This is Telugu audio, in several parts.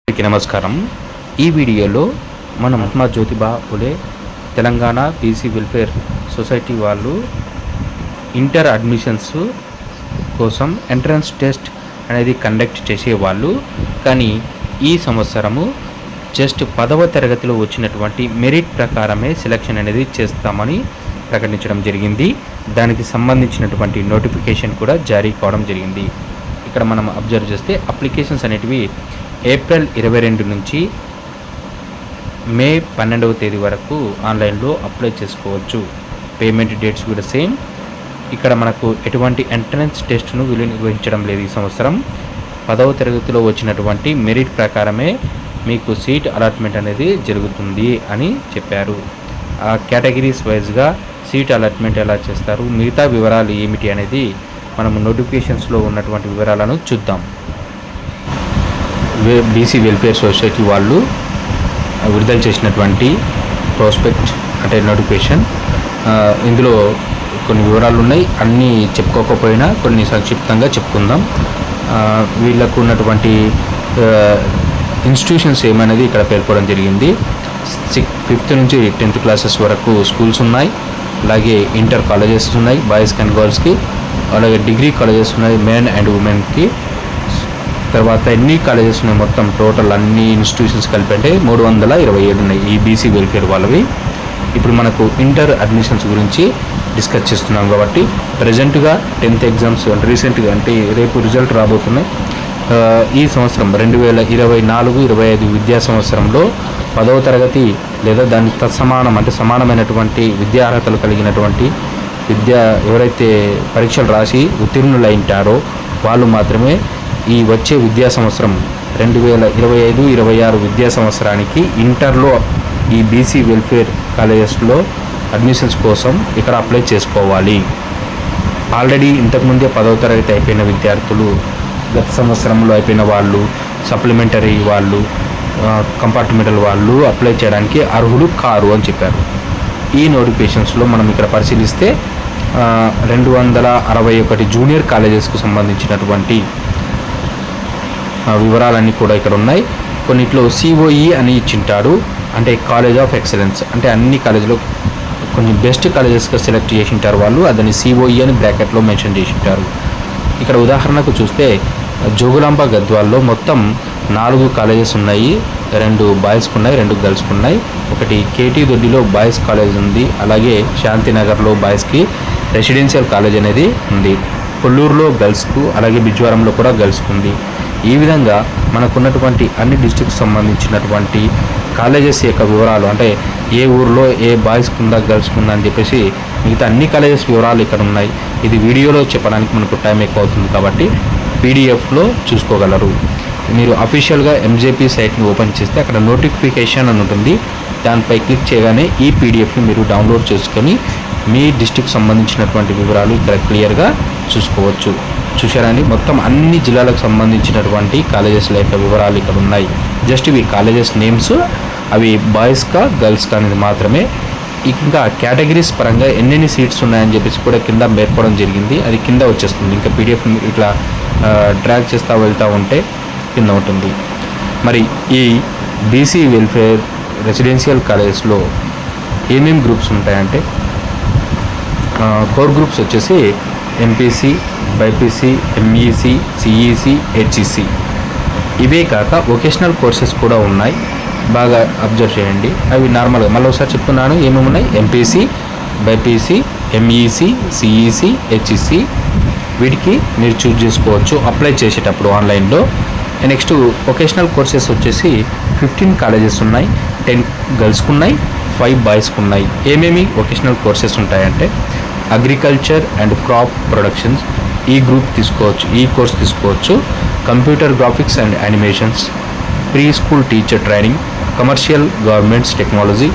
అందరికీ నమస్కారం. ఈ వీడియోలో మనం Mahatma Jyotiba Phule Telangana BC welfare society వాళ్ళు ఇంటర్ అడ్మిషన్స్ కోసం ఎంట్రన్స్ టెస్ట్ అనేది కండక్ట్ చేసేవాళ్ళు. కానీ ఈ సంవత్సరము జస్ట్ 10వ తరగతిలో వచ్చినటువంటి మెరిట్ ప్రకారమే సెలక్షన్ అనేది చేస్తామని ప్రకటించడం జరిగింది. దానికి సంబంధించినటువంటి నోటిఫికేషన్ కూడా జారీ కావడం జరిగింది. ఇక్కడ మనం అబ్జర్వ్ చేస్తే అప్లికేషన్స్ అనేటివి ఏప్రిల్ 22 నుంచి మే 12వ తేదీ వరకు ఆన్లైన్లో అప్లై చేసుకోవచ్చు. పేమెంట్ డేట్స్ కూడా సేమ్. ఇక్కడ మనకు ఎటువంటి ఎంట్రన్స్ టెస్ట్ను వీళ్ళు నిర్వహించడం లేదు. ఈ సంవత్సరం 10వ తరగతిలో వచ్చినటువంటి మెరిట్ ప్రకారమే మీకు సీట్ అలాట్మెంట్ అనేది జరుగుతుంది అని చెప్పారు. ఆ కేటగిరీస్ వైజ్గా సీట్ అలాట్మెంట్ ఎలా చేస్తారు, మిగతా వివరాలు ఏమిటి అనేది మనము నోటిఫికేషన్స్లో ఉన్నటువంటి వివరాలను చూద్దాం. బీసీ వెల్ఫేర్ సొసైటీ వాళ్ళు విడుదల చేసినటువంటి ప్రాస్పెక్ట్ అంటే నోటిఫికేషన్, ఇందులో కొన్ని వివరాలు ఉన్నాయి. అన్నీ చెప్పుకోకపోయినా కొన్ని సంక్షిప్తంగా చెప్పుకుందాం. వీళ్ళకు ఉన్నటువంటి ఇన్స్టిట్యూషన్స్ ఏమనేది ఇక్కడ పేర్కొనడం జరిగింది. 5th నుంచి 10th క్లాసెస్ వరకు స్కూల్స్ ఉన్నాయి. అలాగే ఇంటర్ కాలేజెస్ ఉన్నాయి బాయ్స్కి అండ్ గర్ల్స్కి. అలాగే డిగ్రీ కాలేజెస్ ఉన్నాయి మెన్ అండ్ ఉమెన్కి. తర్వాత ఎన్ని కాలేజెస్ ఉన్నాయి మొత్తం టోటల్ అన్ని ఇన్స్టిట్యూషన్స్ కలిపి అంటే 327 ఉన్నాయి ఈ బీసీ వెల్ఫేర్ వాళ్ళవి. ఇప్పుడు మనకు ఇంటర్ అడ్మిషన్స్ గురించి డిస్కస్ చేస్తున్నాం కాబట్టి ప్రజెంట్గా 10th ఎగ్జామ్స్ రీసెంట్గా అంటే రేపు రిజల్ట్ రాబోతున్నాయి. ఈ సంవత్సరం 2024-25 విద్యా సంవత్సరంలో 10వ తరగతి లేదా దాని తత్సమానం అంటే సమానమైనటువంటి విద్యా అర్హతలు కలిగినటువంటి ఎవరైతే పరీక్షలు రాసి ఉత్తీర్ణులైంటారో వాళ్ళు మాత్రమే ఈ వచ్చే విద్యా సంవత్సరం 2025-26 విద్యా సంవత్సరానికి ఇంటర్లో ఈ బీసీ వెల్ఫేర్ కాలేజెస్లో అడ్మిషన్స్ కోసం ఇక్కడ అప్లై చేసుకోవాలి. ఆల్రెడీ ఇంతకుముందే 10వ తరగతి అయిపోయిన విద్యార్థులు, గత సంవత్సరంలో అయిపోయిన వాళ్ళు, సప్లిమెంటరీ వాళ్ళు, కంపార్ట్మెంటల్ వాళ్ళు అప్లై చేయడానికి అర్హులు కారు అని చెప్పారు. ఈ నోటిఫికేషన్స్లో మనం ఇక్కడ పరిశీలిస్తే 261 జూనియర్ కాలేజెస్కు సంబంధించినటువంటి వివరాలన్నీ కూడా ఇక్కడ ఉన్నాయి. కొన్నిట్లో సిఓఈ అని ఇచ్చింటారు, అంటే కాలేజ్ ఆఫ్ ఎక్సలెన్స్, అంటే అన్ని కాలేజీలో కొన్ని బెస్ట్ కాలేజెస్గా సెలెక్ట్ చేసింటారు వాళ్ళు, అదని సిఓఈ అని బ్రాకెట్లో మెన్షన్ చేసింటారు. ఇక్కడ ఉదాహరణకు చూస్తే జోగులాంబ గద్వాల్లో మొత్తం 4 కాలేజెస్ ఉన్నాయి. 2 బాయ్స్కి ఉన్నాయి, 2 గర్ల్స్కి ఉన్నాయి. ఒకటి కేటీ దొడ్డిలో బాయ్స్ కాలేజ్ ఉంది. అలాగే శాంతినగర్లో బాయ్స్కి రెసిడెన్షియల్ కాలేజ్ అనేది ఉంది. కొల్లూరులో గర్ల్స్కు, అలాగే బిజ్వారంలో కూడా గర్ల్స్కి ఉంది. ఈ విధంగా మనకున్నటువంటి అన్ని డిస్ట్రిక్ట్కి సంబంధించినటువంటి కాలేజెస్ యొక్క వివరాలు, అంటే ఏ ఊర్లో ఏ బాయ్స్కి ఉందా గర్ల్స్కి ఉందా అని చెప్పేసి మిగతా అన్ని కాలేజెస్ వివరాలు ఇక్కడ ఉన్నాయి. ఇది వీడియోలో చెప్పడానికి మనకు టైం ఎక్కువ అవుతుంది కాబట్టి పీడిఎఫ్లో చూసుకోగలరు. మీరు అఫీషియల్గా ఎంజేపీ సైట్ని ఓపెన్ చేస్తే అక్కడ నోటిఫికేషన్ అని ఉంటుంది. దానిపై క్లిక్ చేయగానే ఈ పీడిఎఫ్ని మీరు డౌన్లోడ్ చేసుకొని మీ డిస్ట్రిక్ట్ సంబంధించినటువంటి వివరాలు ఇక్కడ క్లియర్గా చూసుకోవచ్చు. చూశారని మొత్తం అన్ని జిల్లాలకు సంబంధించినటువంటి కాలేజెస్ల యొక్క వివరాలు ఇక్కడ ఉన్నాయి. జస్ట్ ఇవి కాలేజెస్ నేమ్స్, అవి బాయ్స్కా గర్ల్స్కా అనేది మాత్రమే. ఇంకా కేటగిరీస్ పరంగా ఎన్నెన్ని సీట్స్ ఉన్నాయని చెప్పేసి కూడా కింద పేర్కోవడం జరిగింది. అది కింద వచ్చేస్తుంది. ఇంకా పీడిఎఫ్ ఇట్లా డ్రాగ్ చేస్తూ వెళ్తూ ఉంటే కింద ఉంటుంది. మరి ఈ బీసీ వెల్ఫేర్ రెసిడెన్షియల్ కాలేజెస్లో ఏమేమి గ్రూప్స్ ఉంటాయంటే కోర్ గ్రూప్స్ వచ్చేసి MPC, BiPC, MEC, CEC, HEC. ఇవే కాక వొకేషనల్ కోర్సెస్ కూడా ఉన్నాయి. బాగా అబ్జర్వ్ చేయండి. అవి నార్మల్గా మళ్ళీ ఒకసారి చెప్తున్నాను ఏమేమి ఉన్నాయి. MPC, BiPC, MEC, CEC, HEC. వీటికి మీరు చూస్ చేసుకోవచ్చు అప్లై చేసేటప్పుడు ఆన్లైన్లో. నెక్స్ట్ వొకేషనల్ కోర్సెస్ వచ్చేసి 15 కాలేజెస్ ఉన్నాయి. 10 గర్ల్స్కి ఉన్నాయి, 5 బాయ్స్కి ఉన్నాయి. ఏమేమి వొకేషనల్ కోర్సెస్ ఉంటాయంటే అగ్రికల్చర్ అండ్ క్రాప్ ప్రొడక్షన్స్, ఈ గ్రూప్ తీసుకోవచ్చు, ఈ కోర్స్ తీసుకోవచ్చు. Computer graphics and animations, pre school teacher training, commercial governments technology,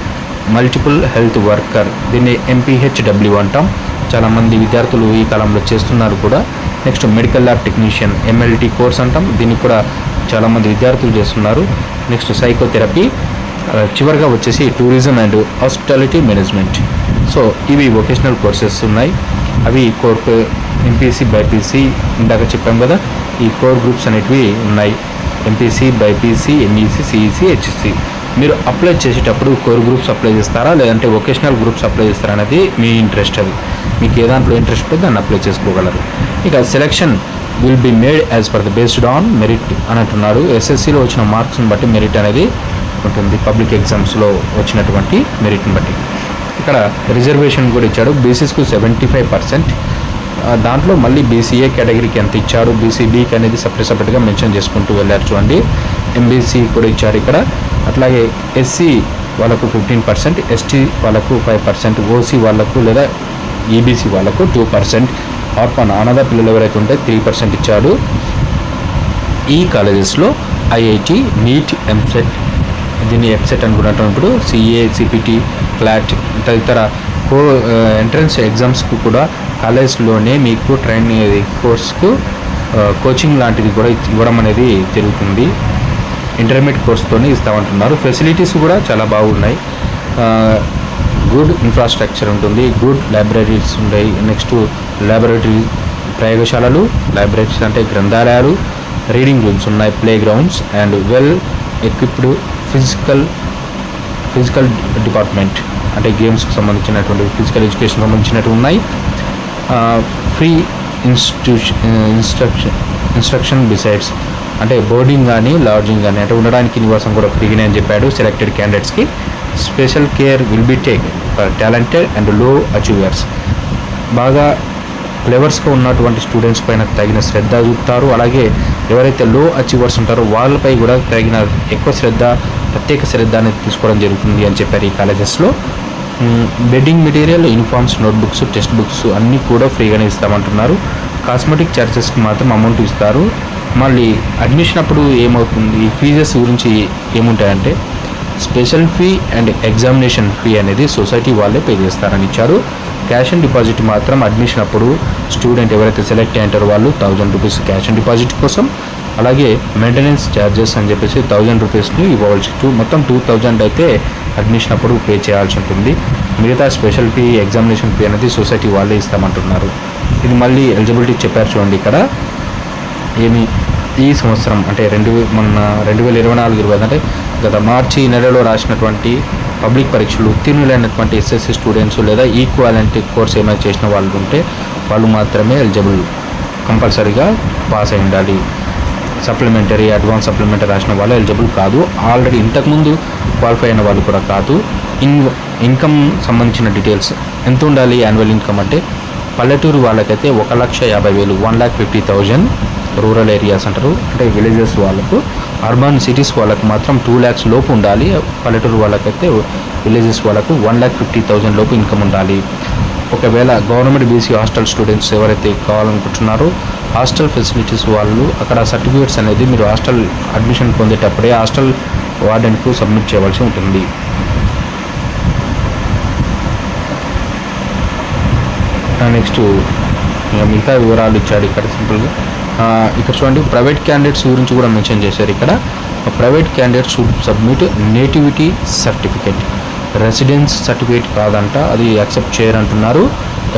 multiple health worker, దీన్ని ఎంపీహెచ్డబ్ల్యూ అంటాం. చాలామంది విద్యార్థులు ఈ కాలంలో చేస్తున్నారు కూడా. Next medical lab technician, MLT course అంటాం, దీన్ని కూడా చాలామంది విద్యార్థులు చేస్తున్నారు. నెక్స్ట్ సైకోథెరపీ, చివరిగా వచ్చేసి tourism and hospitality management. So ఇవి వొకేషనల్ కోర్సెస్ ఉన్నాయి. అవి కోర్ ఎంపీసీ, బైపీసీ ఇందాక చెప్పాం కదా, ఈ కోర్ గ్రూప్స్ అనేటివి ఉన్నాయి. MPC, BiPC, MEC, CEC, HSC. మీరు అప్లై చేసేటప్పుడు కోర్ గ్రూప్స్ అప్లై చేస్తారా లేదంటే వొకేషనల్ గ్రూప్స్ అప్లై చేస్తారా అనేది మీ ఇంట్రెస్ట్. అది మీకు ఏ దాంట్లో ఇంట్రెస్ట్ ఉంటే దాన్ని అప్లై చేసుకోగలరు. ఇక selection will be made as per the based on merit అని అంటున్నారు. ఎస్ఎస్సిలో వచ్చిన మార్క్స్ని బట్టి మెరిట్ అనేది ఉంటుంది, పబ్లిక్ ఎగ్జామ్స్లో వచ్చినటువంటి మెరిట్ని బట్టి. ఇక్కడ రిజర్వేషన్ కూడా ఇచ్చాడు. బీసీస్కు 75%, దాంట్లో మళ్ళీ బీసీఏ కేటగిరీకి ఎంత ఇచ్చాడు, బీసీబీకి అనేది సపరేట్గా మెన్షన్ చేసుకుంటూ వెళ్ళారు చూడండి. ఎంబీసీ కూడా ఇచ్చారు ఇక్కడ. అట్లాగే ఎస్సీ వాళ్ళకు 15%, ఎస్టీ వాళ్ళకు 5%, ఓసీ వాళ్ళకు లేదా ఈబీసీ వాళ్ళకు 2%, ఆర్ఫన్ అనాథ పిల్లలు ఎవరైతే ఉంటే 3% ఇచ్చాడు. ఈ కాలేజెస్లో ఐఐటి, నీట్, ఎంసెట్, దీన్ని ఎఫ్సెట్ అనుకున్నప్పుడు సిఏ, సిపిటి, క్లాట్ తదితర ఎంట్రన్స్ ఎగ్జామ్స్కు కూడా కాలేజ్లోనే మీకు ట్రైనింగ్ కోర్స్కు కోచింగ్ లాంటిది కూడా ఇవ్వడం అనేది జరుగుతుంది. ఇంటర్మీడియట్ కోర్స్తోనే ఇస్తామంటున్నారు. ఫెసిలిటీస్ కూడా చాలా బాగున్నాయి. గుడ్ ఇన్ఫ్రాస్ట్రక్చర్ ఉంటుంది, గుడ్ లైబ్రరీస్ ఉంటాయి. నెక్స్ట్ లైబ్రరీ ప్రయోగశాలలు, లైబ్రరీస్ అంటే గ్రంథాలయాలు, రీడింగ్ రూమ్స్ ఉన్నాయి, play grounds and well equipped physical department అంటే గేమ్స్కి సంబంధించినటువంటి ఫిజికల్ ఎడ్యుకేషన్ సంబంధించినవి ఉన్నాయి. ఫ్రీ ఇన్స్ట్రక్షన్ బిసైడ్స్ అంటే బోర్డింగ్ కానీ లాడ్జింగ్ కానీ అంటే ఉండడానికి నివాసం కూడా ఫ్రీగానే అని చెప్పాడు. సెలెక్టెడ్ క్యాండిడేట్స్కి special care will be take for talented and low achievers. బాగా క్లెవర్స్గా ఉన్నటువంటి స్టూడెంట్స్ పైన తగిన శ్రద్ధ చూపుతారు. అలాగే ఎవరైతే లో అచీవర్స్ ఉంటారో వాళ్ళపై కూడా తగిన ఎక్కువ ప్రత్యేక శ్రద్ధ అనేది తీసుకోవడం జరుగుతుంది అని చెప్పారు ఈ కాలేజెస్లో. Bedding material, uniforms, notebooks, text books అన్నీ కూడా ఫ్రీగానే ఇస్తామంటున్నారు. కాస్మెటిక్ ఛార్జెస్కి మాత్రం అమౌంట్ ఇస్తారు. మళ్ళీ అడ్మిషన్ అప్పుడు ఏమవుతుంది, ఫీజెస్ గురించి ఏముంటాయంటే special fee and examination fee అనేది సొసైటీ వాళ్ళే పే చేస్తారని ఇచ్చారు. క్యాష్ అండ్ డిపాజిట్ మాత్రం అడ్మిషన్ అప్పుడు స్టూడెంట్ ఎవరైతే సెలెక్ట్ అయ్యారో వాళ్ళు 1000 రూపీస్ క్యాష్ అండ్ డిపాజిట్ కోసం, అలాగే మెయింటెనెన్స్ ఛార్జెస్ అని చెప్పేసి 1000 రూపీస్ని ఇవ్వవలసి, మొత్తం 2000 అయితే అడ్మిషన్ అప్పుడు పే చేయాల్సి ఉంటుంది. మిగతా స్పెషల్ ఫీ, ఎగ్జామినేషన్ ఫీ అనేది సొసైటీ వాళ్ళే ఇస్తామంటున్నారు. ఇది మళ్ళీ ఎలిజిబిలిటీ చెప్పారు చూడండి ఇక్కడ. ఈ సంవత్సరం అంటే 2024-25 అంటే గత మార్చి నెలలో రాసినటువంటి పబ్లిక్ పరీక్షలు ఉత్తీర్ణులైనటువంటి ఎస్ఎస్సి స్టూడెంట్స్ లేదా ఈక్వాలెంట్ కోర్స్ ఏమైనా చేసిన వాళ్ళు ఉంటే వాళ్ళు మాత్రమే ఎలిజిబుల్, కంపల్సరీగా పాస్ అయి ఉండాలి. సప్లిమెంటరీ, అడ్వాన్స్ సప్లిమెంటరీ రాసిన వాళ్ళు ఎలిజిబుల్ కాదు. ఆల్రెడీ ఇంతకుముందు క్వాలిఫై అయిన వాళ్ళు కూడా కాదు. ఇన్కమ్ సంబంధించిన డీటెయిల్స్ ఎంత ఉండాలి, యాన్యువల్ ఇన్కమ్ అంటే పల్లెటూరు వాళ్ళకైతే 1,50,000, 1,50,000 రూరల్ ఏరియాస్ అంటారు అంటే విలేజెస్ వాళ్ళకు. అర్బన్ సిటీస్ వాళ్ళకు మాత్రం 2 lakhs లోపు ఉండాలి. పల్లెటూరు వాళ్ళకైతే విలేజెస్ వాళ్ళకు 1,50,000 లోపు ఇన్కమ్ ఉండాలి. ఒకవేళ గవర్నమెంట్ బీసీ హాస్టల్ స్టూడెంట్స్ ఎవరైతే కావాలనుకుంటున్నారో హాస్టల్ ఫెసిలిటీస్ వాళ్ళు అక్కడ సర్టిఫికేట్స్ అనేది మీరు హాస్టల్ అడ్మిషన్ పొందేటప్పుడే హాస్టల్ వార్డెన్కు సబ్మిట్ చేయవలసి ఉంటుంది. నెక్స్ట్ మిగతా వివరాలు ఇచ్చాడు ఇక్కడ సింపుల్గా. ఇక్కడ చూడండి, ప్రైవేట్ క్యాండిడేట్స్ గురించి కూడా మెన్షన్ చేశారు ఇక్కడ. Private candidates should submit nativity certificate, residence certificate కాదంట, అది యాక్సెప్ట్ చేయరంటున్నారు.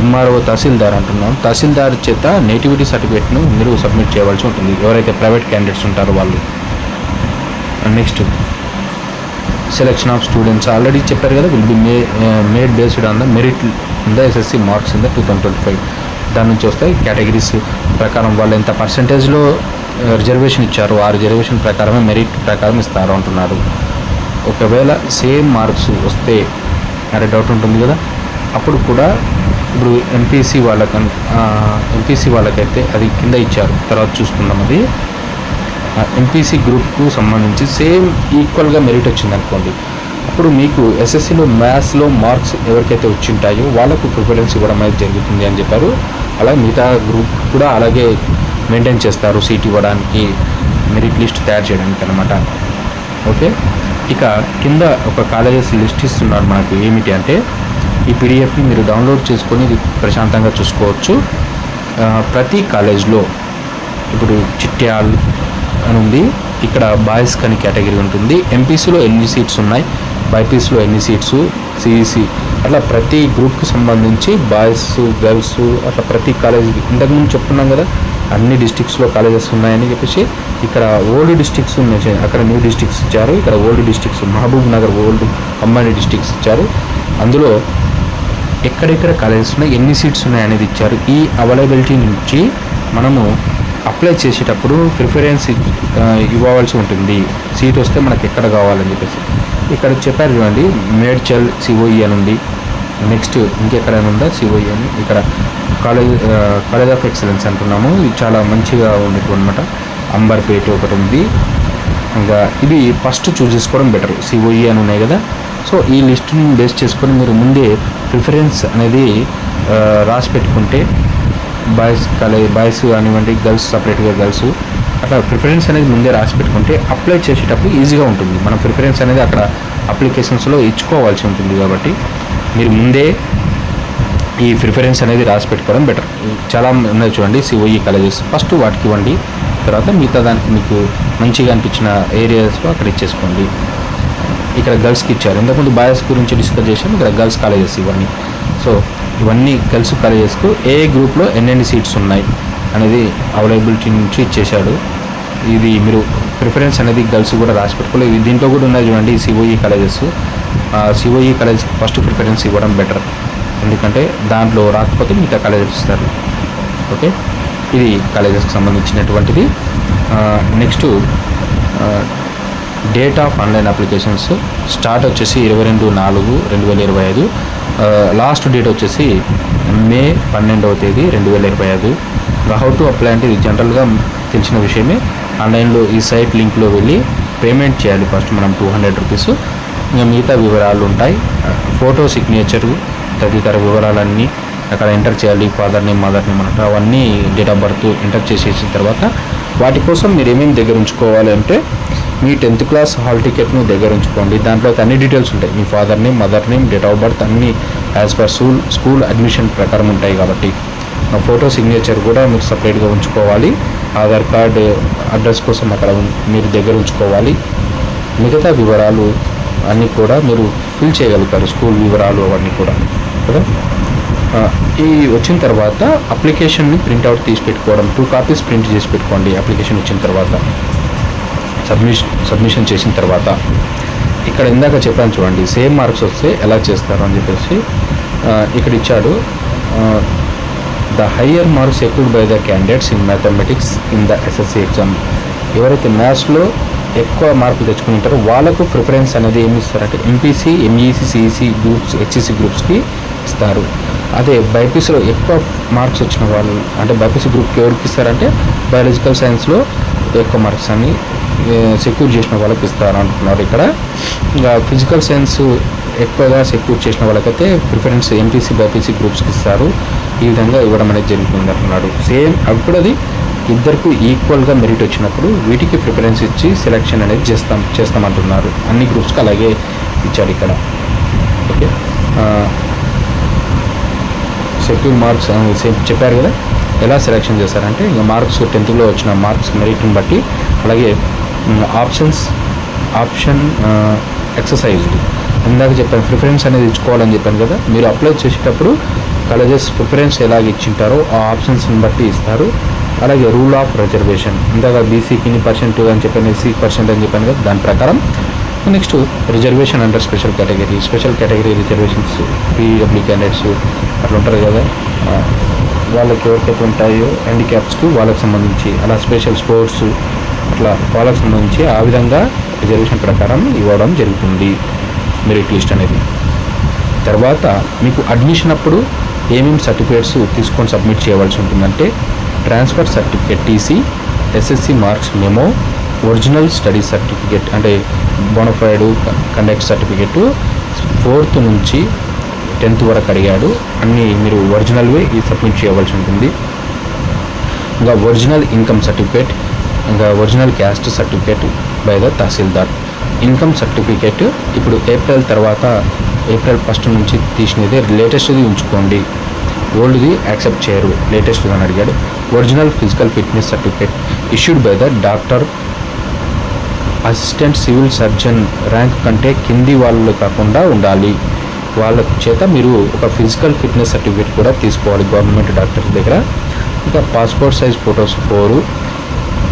ఎంఆర్ఓ, తహసీల్దార్ అంటున్నాం, తహసీల్దార్ చేత నేటివిటీ సర్టిఫికేట్ను మీరు సబ్మిట్ చేయవలసి ఉంటుంది ఎవరైతే ప్రైవేట్ క్యాండిడేట్స్ ఉంటారో వాళ్ళు. Next selection of students already చెప్పారు కదా, will be made based on the merit in the SSC marks in the 2025. దాని నుంచి వస్తాయి కేటగిరీస్ ప్రకారం వాళ్ళు ఎంత పర్సంటేజ్లో రిజర్వేషన్ ఇచ్చారో ఆ రిజర్వేషన్ ప్రకారమే మెరిట్ ప్రకారం ఇస్తారు అంటున్నారు. ఒకవేళ సేమ్ మార్క్స్ వస్తే అనే డౌట్ ఉంటుంది కదా, అప్పుడు కూడా ఇప్పుడు ఎంపీసీ వాళ్ళకైతే అది కింద ఇచ్చారు, తర్వాత చూసుకుందాం. అది ఎంపీసీ గ్రూప్కు సంబంధించి సేమ్ ఈక్వల్గా మెరిట్ వచ్చింది అనుకోండి, అప్పుడు మీకు ఎస్ఎస్సిలో మ్యాథ్స్లో మార్క్స్ ఎవరికైతే వచ్చింటాయో వాళ్ళకు ప్రిఫరెన్స్ ఇవ్వడం అనేది జరుగుతుంది అని చెప్పారు. అలాగే మిగతా గ్రూప్ కూడా అలాగే మెయింటైన్ చేస్తారు సీట్ ఇవ్వడానికి, మెరిట్ లిస్ట్ తయారు చేయడానికి అనమాట. ఓకే, ఇక కింద ఒక కాలేజెస్ లిస్ట్ ఇస్తున్నారు మనకు. ఏమిటి అంటే ఈ పీడిఎఫ్ని మీరు డౌన్లోడ్ చేసుకొని ఇది ప్రశాంతంగా చూసుకోవచ్చు. ప్రతి కాలేజ్లో ఇప్పుడు చిట్యాల్ అని ఉంది, ఇక్కడ బాయ్స్ కానీ కేటగిరీ ఉంటుంది. ఎంపీసీలో ఎన్ని సీట్స్ ఉన్నాయి, బైపీసీలో ఎన్ని సీట్స్, సిఈసీ అట్లా ప్రతి గ్రూప్కి సంబంధించి బాయ్స్, గర్ల్స్ అట్లా ప్రతి కాలేజీకి ఇంతకుముందు చెప్తున్నాం కదా అన్ని డిస్ట్రిక్ట్స్లో కాలేజెస్ ఉన్నాయని చెప్పేసి ఇక్కడ ఓల్డ్ డిస్ట్రిక్ట్స్ ఉన్నాయి, అక్కడ న్యూ డిస్ట్రిక్ట్స్ ఇచ్చారు. ఇక్కడ old districts Mahbubnagar old combined districts ఇచ్చారు. అందులో ఎక్కడెక్కడ కాలేజెస్ ఉన్నాయి, ఎన్ని సీట్స్ ఉన్నాయి అనేది ఇచ్చారు. ఈ అవైలబిలిటీ నుంచి మనము అప్లై చేసేటప్పుడు ప్రిఫరెన్స్ ఇవ్వవలసి ఉంటుంది. సీట్ వస్తే మనకి ఎక్కడ కావాలని చెప్పేసి ఇక్కడ చెప్పారు చూడండి. మేడ్చల్ సిఓఈ అని ఉంది. నెక్స్ట్ ఇంకెక్కడైనా ఉందా సిఓఈ అని. ఇక్కడ కాలేజ్ ఆఫ్ ఎక్సలెన్స్ అంటున్నాము. ఇది చాలా మంచిగా ఉండేది అనమాట. అంబర్పేట ఒకటి ఉంది. ఇంకా ఇవి ఫస్ట్ చూస్ చేసుకోవడం బెటర్. సిఓఈ అని ఉన్నాయి కదా. సో ఈ లిస్టుని బేస్ చేసుకొని మీరు ముందే ప్రిఫరెన్స్ అనేది రాసి పెట్టుకుంటే బాయ్స్ కానివ్వండి, గర్ల్స్ సపరేట్గా గర్ల్స్ అట్లా ప్రిఫరెన్స్ అనేది ముందే రాసి పెట్టుకుంటే అప్లై చేసేటప్పుడు ఈజీగా ఉంటుంది. మనం ప్రిఫరెన్స్ అనేది అక్కడ అప్లికేషన్స్లో ఇచ్చుకోవాల్సి ఉంటుంది. కాబట్టి మీరు ముందే ఈ ప్రిఫరెన్స్ అనేది రాసి పెట్టుకోవడం బెటర్. చాలా ఉన్నాయి చూడండి సిఓఈ కాలేజెస్. ఫస్ట్ వాటికి ఇవ్వండి, తర్వాత మిగతా దానికి మీకు మంచిగా అనిపించిన ఏరియాస్లో అక్కడ ఇచ్చేసుకోండి. ఇక్కడ గర్ల్స్కి ఇచ్చారు. ఇంతకుముందు బాయ్స్ గురించి డిస్కస్ చేసాం. ఇక్కడ గర్ల్స్ కాలేజెస్ ఇవన్నీ. సో ఇవన్నీ గర్ల్స్ కాలేజెస్కు ఏ గ్రూప్లో ఎన్నెన్ని సీట్స్ ఉన్నాయి అనేది అవైలబిలిటీ నుంచి ఇచ్చేశాడు. ఇది మీరు ప్రిఫరెన్స్ అనేది గర్ల్స్ కూడా రాసి పెట్టుకోలేదు. దీంట్లో కూడా ఉన్నాయి చూడండి సిఓఈ కాలేజెస్. సిఓఈ కాలేజ్కి ఫస్ట్ ప్రిఫరెన్స్ ఇవ్వడం బెటర్, ఎందుకంటే దాంట్లో రాకపోతే మిగతా కాలేజెస్ ఇస్తారు. ఓకే, ఇది కాలేజెస్కి సంబంధించినటువంటిది. Next date of online applications start వచ్చేసి 22/4/2025. లాస్ట్ డేట్ వచ్చేసి మే 12వ తేదీ 2025. హౌ టు అప్లై అంటే ఇది జనరల్గా తెలిసిన విషయమే. ఆన్లైన్లో ఈ సైట్ లింక్లో వెళ్ళి పేమెంట్ చేయాలి ఫస్ట్ మనం 200 రూపీస్. ఇంకా మిగతా వివరాలు ఉంటాయి. ఫోటో, సిగ్నేచరు తదితర వివరాలన్నీ అక్కడ ఎంటర్ చేయాలి. ఫాదర్ నేమ్, మదర్ నేమ్ అన్నట్టు అవన్నీ డేట్ ఆఫ్ బర్త్ ఎంటర్ చేసేసిన తర్వాత వాటి కోసం మీరు ఏమేమి దగ్గర ఉంచుకోవాలి అంటే మీ 10th క్లాస్ హాల్ టికెట్ను దగ్గర ఉంచుకోండి. దాంట్లో అన్ని డీటెయిల్స్ ఉంటాయి. మీ father name, mother name, date of birth అన్నీ యాజ్ పర్ స్కూల్ అడ్మిషన్ ప్రకారం ఉంటాయి. కాబట్టి ఫోటో, సిగ్నేచర్ కూడా మీరు సపరేట్గా ఉంచుకోవాలి. ఆధార్ కార్డ్ అడ్రస్ కోసం అక్కడ మీరు దగ్గర ఉంచుకోవాలి. మిగతా వివరాలు అన్నీ కూడా మీరు ఫిల్ చేయగలుగుతారు, స్కూల్ వివరాలు అవన్నీ కూడా కదా. ఈ వచ్చిన తర్వాత అప్లికేషన్ని ప్రింట్అవుట్ తీసి పెట్టుకోవడం, 2 కాపీస్ ప్రింట్ చేసి పెట్టుకోండి. అప్లికేషన్ వచ్చిన తర్వాత సబ్మిషన్ చేసిన తర్వాత ఇక్కడ ఇందాక చెప్పాను చూడండి, సేమ్ మార్క్స్ వస్తే ఎలా చేస్తారు అని చెప్పేసి ఇక్కడ ఇచ్చాడు. The higher marks secured by the candidates in mathematics in the SSC exam. ఎవరైతే మ్యాథ్స్లో ఎక్కువ మార్కులు తెచ్చుకుని ఉంటారో వాళ్ళకు ప్రిఫరెన్స్ అనేది ఏమి ఇస్తారంటే MPC, MEC, CEC groups, HEC గ్రూప్స్కి ఇస్తారు. అదే బైపీసీలో ఎక్కువ మార్క్స్ వచ్చిన వాళ్ళు అంటే బైపీసీ గ్రూప్కి ఎవరికి ఇస్తారంటే బయాలజికల్ సైన్స్లో ఎక్కువ మార్క్స్ అని సెక్యూర్ చేసిన వాళ్ళకి ఇస్తారు అంటున్నారు ఇక్కడ. ఇంకా ఫిజికల్ సైన్స్ ఎక్కువగా సెక్యూర్ చేసిన వాళ్ళకైతే ప్రిఫరెన్స్ ఎంపీసీ, బైపీసీ గ్రూప్స్కి ఇస్తారు. ఈ విధంగా ఇవ్వడం అనేది జరుగుతుంది అంటున్నాడు. సేమ్ అప్పుడు అది ఇద్దరికి ఈక్వల్గా మెరిట్ వచ్చినప్పుడు వీటికి ప్రిఫరెన్స్ ఇచ్చి సెలెక్షన్ అనేది చేస్తామంటున్నారు. అన్ని గ్రూప్స్కి అలాగే ఇచ్చాడు ఇక్కడ. ఓకే, సెక్యూర్ మార్క్స్ చెప్పారు కదా ఎలా సెలెక్షన్ చేస్తారంటే ఇంకా మార్క్స్ 10th వచ్చిన మార్క్స్ మెరిట్ని బట్టి, అలాగే ఆప్షన్ ఎక్సర్సైజ్ ఇందాక చెప్పాను ప్రిఫరెన్స్ అనేది ఇచ్చుకోవాలని చెప్పాను కదా. మీరు అప్లై చేసేటప్పుడు కాలేజెస్ ప్రిఫరెన్స్ ఎలాగ ఇచ్చింటారో ఆ ఆప్షన్స్ని బట్టి ఇస్తారు. అలాగే రూల్ ఆఫ్ రిజర్వేషన్ ఇందాక బీసీకి ఇన్ని % అని చెప్పాను, ఎస్సీ % అని చెప్పాను కదా, దాని ప్రకారం. Next reservation under special category reservations, PW candidates అట్లా ఉంటారు కదా, వాళ్ళకి ఎవరికైతే ఉంటాయో హ్యాండిక్యాప్స్కి వాళ్ళకి సంబంధించి, అలా స్పెషల్ స్పోర్ట్స్ అట్లా వాళ్ళకి సంబంధించి ఆ విధంగా రిజర్వేషన్ ప్రకారం ఇవ్వడం జరుగుతుంది మెరిట్ లిస్ట్ అనేది. తర్వాత మీకు అడ్మిషన్ అప్పుడు ఏమేమి సర్టిఫికేట్స్ తీసుకొని సబ్మిట్ చేయవలసి ఉంటుందంటే transfer certificate TC, SSC marks memo, original study certificate అంటే బోనఫైడ్ కండక్ట్ సర్టిఫికేట్ 4th నుంచి 10th వరకు అడిగాడు. అన్నీ మీరు ఒరిజినల్వే సబ్మిట్ చేయవలసి ఉంటుంది. ఇంకా ఒరిజినల్ ఇన్కమ్ సర్టిఫికేట్, ఇంకా original caste certificate by the tahsildar. Income certificate ఇప్పుడు ఏప్రిల్ 1 నుంచి తీసినది, లేటెస్ట్ది ఉంచుకోండి, ఓల్డ్ది యాక్సెప్ట్ చేయరు, లేటెస్ట్గా అని అడిగాడు. Original physical fitness certificate issued by the doctor, assistant civil surgeon rank కంటే కింది వాళ్ళు కాకుండా ఉండాలి. వాళ్ళ చేత మీరు ఒక ఫిజికల్ ఫిట్నెస్ సర్టిఫికేట్ కూడా తీసుకోవాలి గవర్నమెంట్ డాక్టర్ దగ్గర. ఇక పాస్పోర్ట్ సైజ్ ఫొటోస్ 4,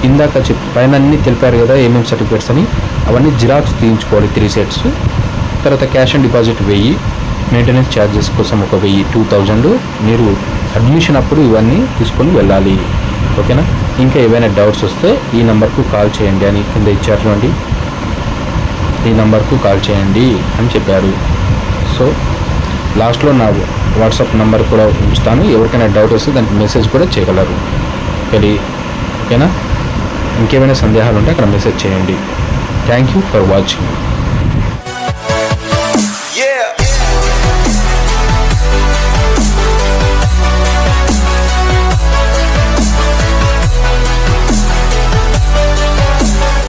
ఇందాక పైన అన్నీ తెలిపారు కదా ఏమేమి సర్టిఫికేట్స్ అని, అవన్నీ జిరాక్స్ తీయించుకోవాలి 3 సెట్స్. తర్వాత cash on deposit 1000, maintenance charges కోసం ఒక 1000, 2000 మీరు అడ్మిషన్ అప్పుడు ఇవన్నీ తీసుకొని వెళ్ళాలి. ఓకేనా. ఇంకా ఏవైనా డౌట్స్ వస్తే ఈ నెంబర్కు కాల్ చేయండి అని కింద ఇచ్చారు చూడండి, ఈ నెంబర్కు కాల్ చేయండి అని చెప్పారు. సో లాస్ట్లో నా వాట్సాప్ నెంబర్ కూడా ఉంచుతాను, ఎవరికైనా డౌట్ వస్తే దానికి మెసేజ్ కూడా చేయగలరు. ఓకేనా. ఇంకేమైనా సందేహాలు ఉంటే అక్కడ మెసేజ్ చేయండి. Thank you for watching.